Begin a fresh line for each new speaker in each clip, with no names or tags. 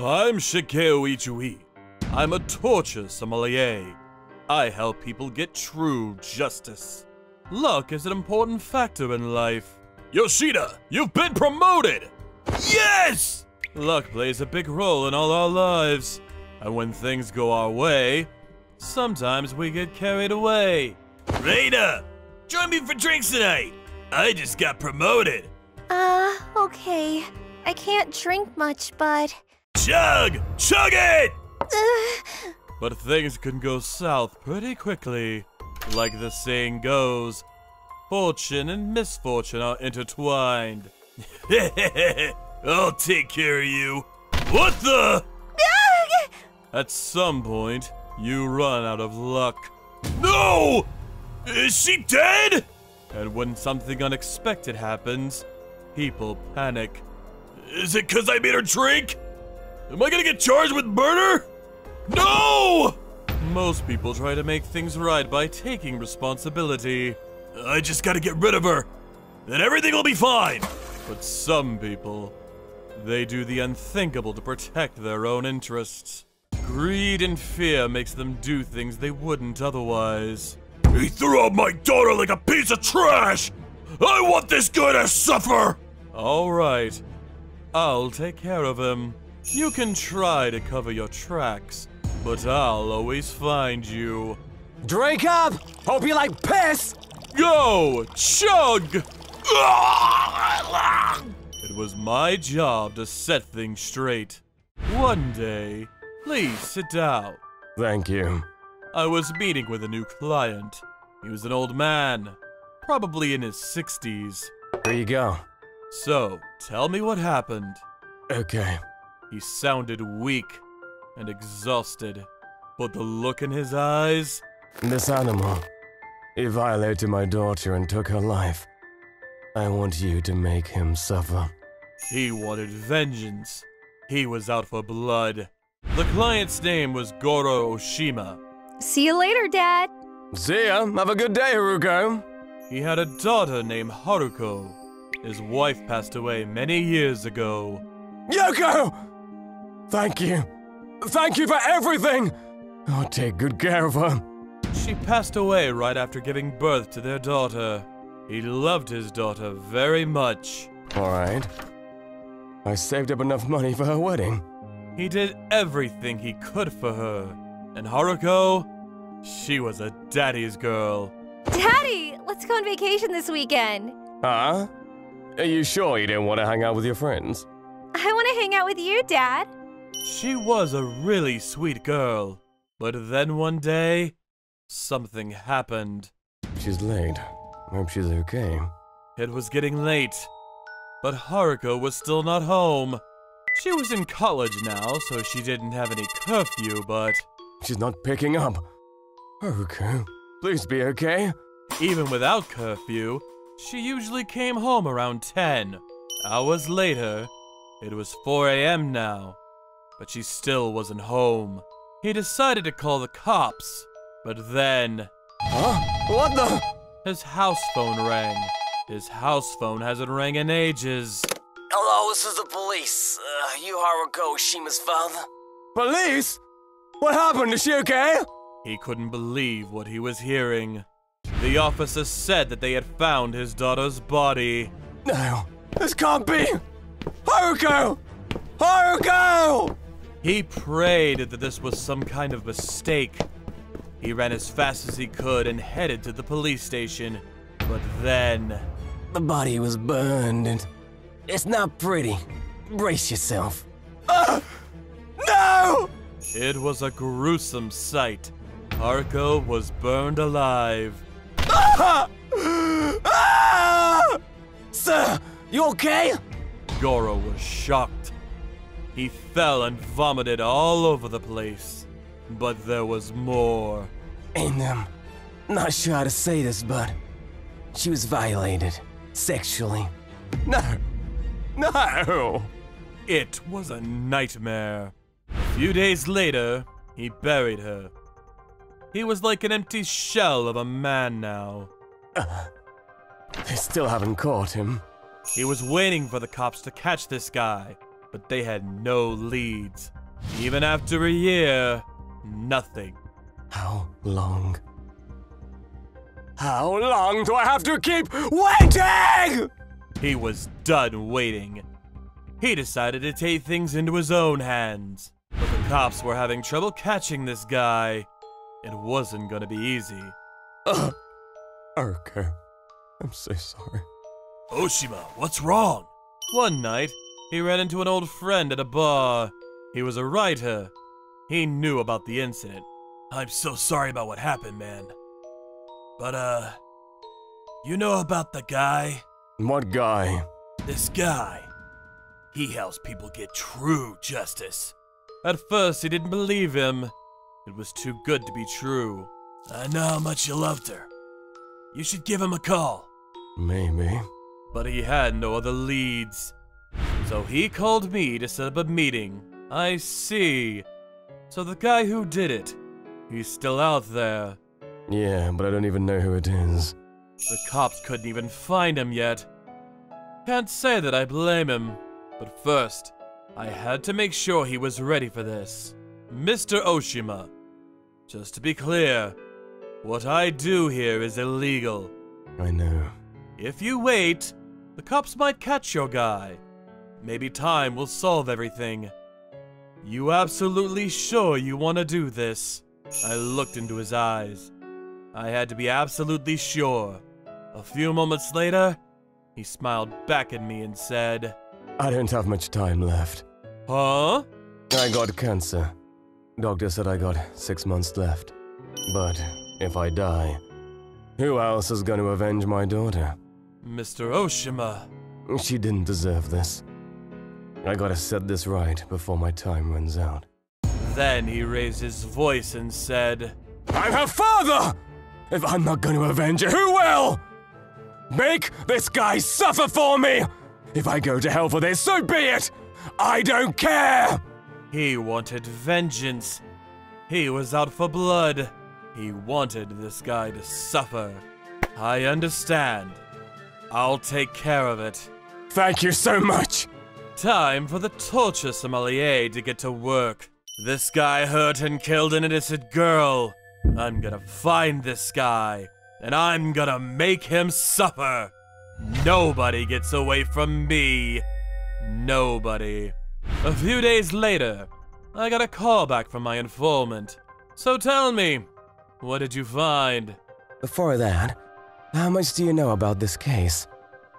I'm Shigeo Ichui. I'm a torture sommelier. I help people get true justice. Luck is an important factor in life. Yoshida, you've been promoted! Yes! Luck plays a big role in all our lives. And when things go our way, sometimes we get carried away. Reina, join me for drinks tonight. I just got promoted.
Okay. I can't drink much, but...
Chug! Chug it! But things can go south pretty quickly. Like the saying goes, fortune and misfortune are intertwined. I'll take care of you. What the? At some point, you run out of luck. No! Is she dead? And when something unexpected happens, people panic. Is it 'cause I made her drink? Am I gonna get charged with murder? No! Most people try to make things right by taking responsibility. I just gotta get rid of her, then everything will be fine. But some people, they do the unthinkable to protect their own interests. Greed and fear makes them do things they wouldn't otherwise. He threw out my daughter like a piece of trash! I want this guy to suffer! Alright, I'll take care of him. You can try to cover your tracks, but I'll always find you.
Drink up! Hope you like piss!
Go! Chug! It was my job to set things straight. One day, please sit down.
Thank you.
I was meeting with a new client. He was an old man, probably in his 60s.
Here you go.
So, tell me what happened.
Okay.
He sounded weak and exhausted, but the look in his eyes...
This animal, he violated my daughter and took her life. I want you to make him suffer.
He wanted vengeance. He was out for blood. The client's name was Goro Oshima.
See you later, Dad.
See ya. Have a good day, Haruko.
He had a daughter named Haruko. His wife passed away many years ago.
Yoko! Thank you. Thank you for everything! I'll take good care of her.
She passed away right after giving birth to their daughter. He loved his daughter very much.
Alright. I saved up enough money for her wedding.
He did everything he could for her. And Haruko, she was a daddy's girl.
Daddy, let's go on vacation this weekend.
Huh? Are you sure you don't want to hang out with your friends?
I want to hang out with you, Dad.
She was a really sweet girl. But then one day, something happened.
She's late. Hope she's okay.
It was getting late, but Haruko was still not home. She was in college now, so she didn't have any curfew, but...
She's not picking up. Haruko, please be okay.
Even without curfew, she usually came home around 10. Hours later, it was 4 a.m. now, but she still wasn't home. He decided to call the cops, but then...
Huh? What the?
His house phone rang. His house phone hasn't rang in ages.
Hello, this is the police. You Haruko Oshima's father?
Police? What happened? Is she okay?
He couldn't believe what he was hearing. The officer said that they had found his daughter's body.
No, this can't be! Haruko! Haruko!
He prayed that this was some kind of mistake. He ran as fast as he could and headed to the police station. But then...
The body was burned and it's not pretty. Brace yourself.
No!
It was a gruesome sight. Haruko was burned alive.
Sir, you okay?
Goro was shocked. He fell and vomited all over the place. But there was more.
And, not sure how to say this, but she was violated sexually.
No! No!
It was a nightmare. A few days later, he buried her. He was like an empty shell of a man now.
They still haven't caught him.
He was waiting for the cops to catch this guy. but they had no leads. Even after a year, nothing.
How long? How long do I have to keep waiting?
He was done waiting. He decided to take things into his own hands. But the cops were having trouble catching this guy. It wasn't gonna be easy.
Okay. I'm so sorry.
Oshima, what's wrong? One night, he ran into an old friend at a bar. He was a writer. He knew about the incident. I'm so sorry about what happened, man. But, you know about the guy?
What guy?
This guy. He helps people get true justice. At first, he didn't believe him. It was too good to be true. I know how much you loved her. You should give him a call.
Maybe.
But he had no other leads. So he called me to set up a meeting. I see. So the guy who did it, he's still out there.
Yeah, but I don't even know who it is.
The cops couldn't even find him yet. Can't say that I blame him. But first, I had to make sure he was ready for this. Mr. Oshima. Just to be clear, what I do here is illegal.
I know.
If you wait, the cops might catch your guy. Maybe time will solve everything. You absolutely sure you want to do this? I looked into his eyes. I had to be absolutely sure. A few moments later, he smiled back at me and said,
I don't have much time left.
Huh?
I got cancer. Doctor said I got 6 months left. But if I die, who else is going to avenge my daughter?
Mr. Oshima.
She didn't deserve this. I gotta set this right before my time runs out.
Then he raised his voice and said,
I'm her father! If I'm not going to avenge her, who will? Make this guy suffer for me! If I go to hell for this, so be it! I don't care!
He wanted vengeance. He was out for blood. He wanted this guy to suffer. I understand. I'll take care of it.
Thank you so much!
Time for the torture sommelier to get to work. This guy hurt and killed an innocent girl. I'm gonna find this guy, and I'm gonna make him suffer. Nobody gets away from me. Nobody. A few days later, I got a call back from my informant. So tell me, what did you find?
Before that, how much do you know about this case?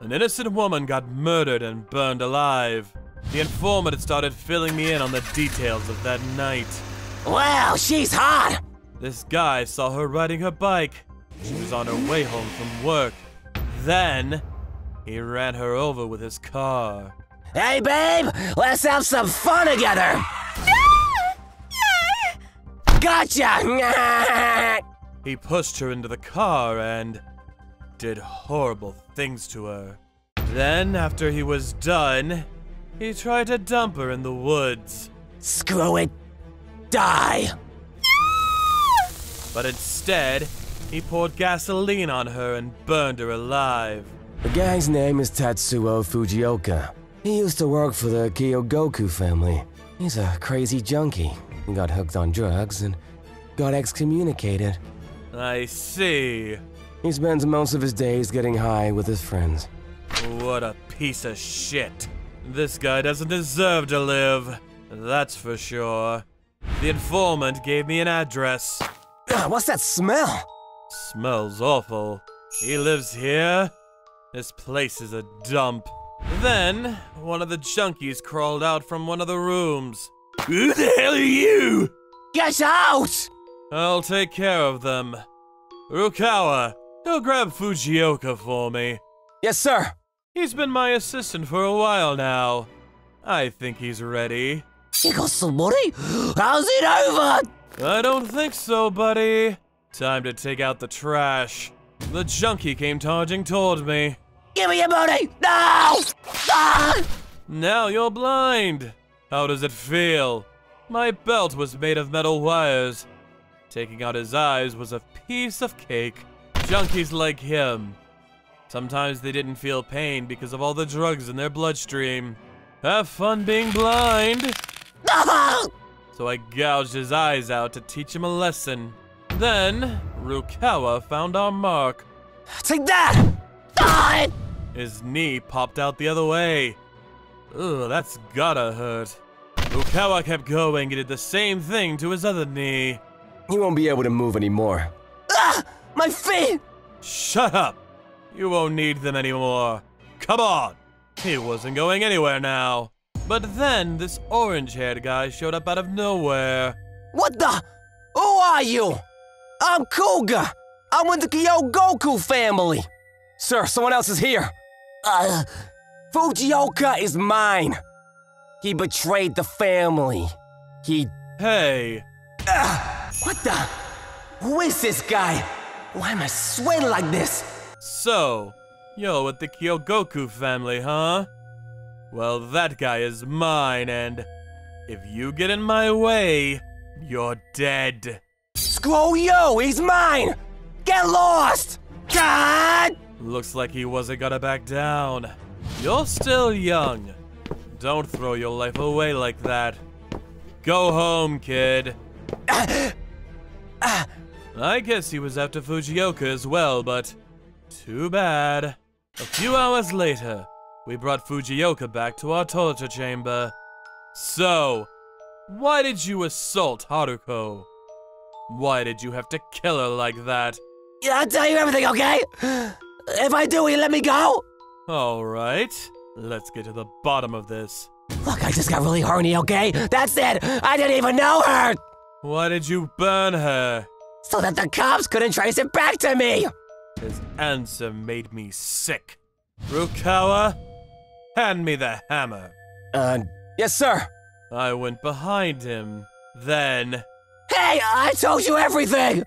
An innocent woman got murdered and burned alive. The informant had started filling me in on the details of that night.
Wow, she's hot!
This guy saw her riding her bike. She was on her way home from work. Then, he ran her over with his car.
Hey, babe! Let's have some fun together! Gotcha!
He pushed her into the car and did horrible things to her. Then, after he was done, he tried to dump her in the woods.
Screw it! Die!
But instead, he poured gasoline on her and burned her alive.
The guy's name is Tatsuo Fujioka. He used to work for the Kyogoku family. He's a crazy junkie. He got hooked on drugs and got excommunicated.
I see.
He spends most of his days getting high with his friends.
What a piece of shit. This guy doesn't deserve to live. That's for sure. The informant gave me an address.
What's that smell?
Smells awful. He lives here? This place is a dump. Then, one of the junkies crawled out from one of the rooms. Who the hell are you?
Get out!
I'll take care of them. Rukawa, go grab Fujioka for me.
Yes, sir.
He's been my assistant for a while now. I think he's ready.
You got somebody? How's it over?
I don't think so, buddy. Time to take out the trash. The junkie came charging toward me.
Give me your money! No! Ah!
Now you're blind. How does it feel? My belt was made of metal wires. Taking out his eyes was a piece of cake. Junkies like him. Sometimes they didn't feel pain because of all the drugs in their bloodstream. Have fun being blind. So I gouged his eyes out to teach him a lesson. Then, Rukawa found our mark.
Take that! Ah!
His knee popped out the other way. Ugh, that's gotta hurt. Rukawa kept going and did the same thing to his other knee.
He won't be able to move anymore. Ah! My feet!
Shut up! You won't need them anymore. Come on! He wasn't going anywhere now. But then this orange-haired guy showed up out of nowhere.
What the? Who are you? I'm Koga. I'm with the Kyogoku family. Sir, someone else is here. Fujioka is mine. He betrayed the family.
Hey.
What the? Who is this guy? Why am I sweating like this?
So, you're with the Kyogoku family, huh? Well, that guy is mine, and if you get in my way, you're dead.
Screw you! He's mine! Get lost! God!
Looks like he wasn't gonna back down. You're still young. Don't throw your life away like that. Go home, kid. I guess he was after Fujioka as well, but too bad. A few hours later, we brought Fujioka back to our torture chamber. So, why did you assault Haruko? Why did you have to kill her like that?
Yeah, I'll tell you everything, okay? If I do, will you let me go?
Alright, let's get to the bottom of this.
Look, I just got really horny, okay? That's it! I didn't even know her!
Why did you burn her?
So that the cops couldn't trace it back to me!
His answer made me sick. Rukawa, hand me the hammer.
Yes, sir.
I went behind him. Then,
Hey, I told you everything!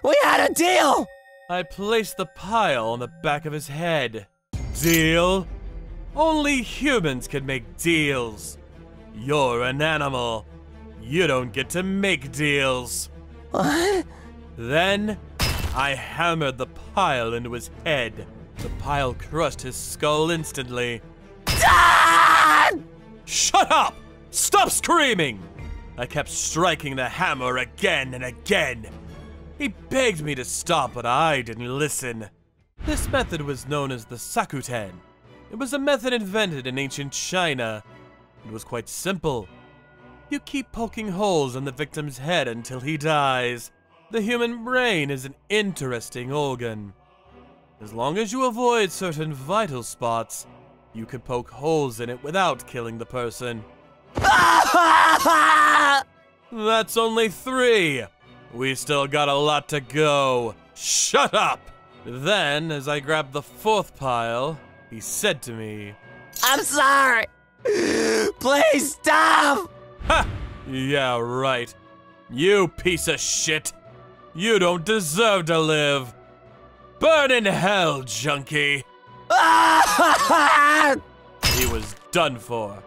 We had a deal!
I placed the pile on the back of his head. Deal? Only humans can make deals. You're an animal. You don't get to make deals.
What?
Then, I hammered the pile into his head. The pile crushed his skull instantly.
Dad!
Shut up! Stop screaming! I kept striking the hammer again and again. He begged me to stop, but I didn't listen. This method was known as the Sakuten. It was a method invented in ancient China. It was quite simple. You keep poking holes in the victim's head until he dies. The human brain is an interesting organ. As long as you avoid certain vital spots, you can poke holes in it without killing the person. That's only 3. We still got a lot to go. Shut up! Then, as I grabbed the 4th pile, he said to me,
I'm sorry! Please stop!
Ha! Yeah, right. You piece of shit! You don't deserve to live! Burn in hell, junkie! He was done for,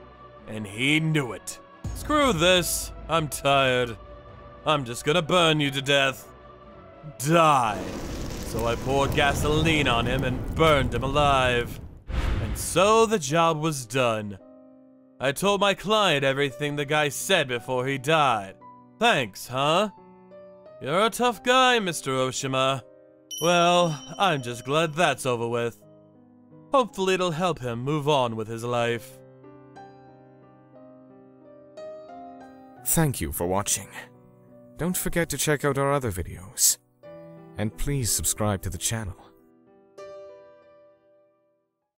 and he knew it. Screw this, I'm tired. I'm just gonna burn you to death. Die. So I poured gasoline on him and burned him alive. And so the job was done. I told my client everything the guy said before he died. Thanks, huh? You're a tough guy, Mr. Oshima. Well, I'm just glad that's over with. Hopefully it'll help him move on with his life.
Thank you for watching. Don't forget to check out our other videos. And please subscribe to the channel.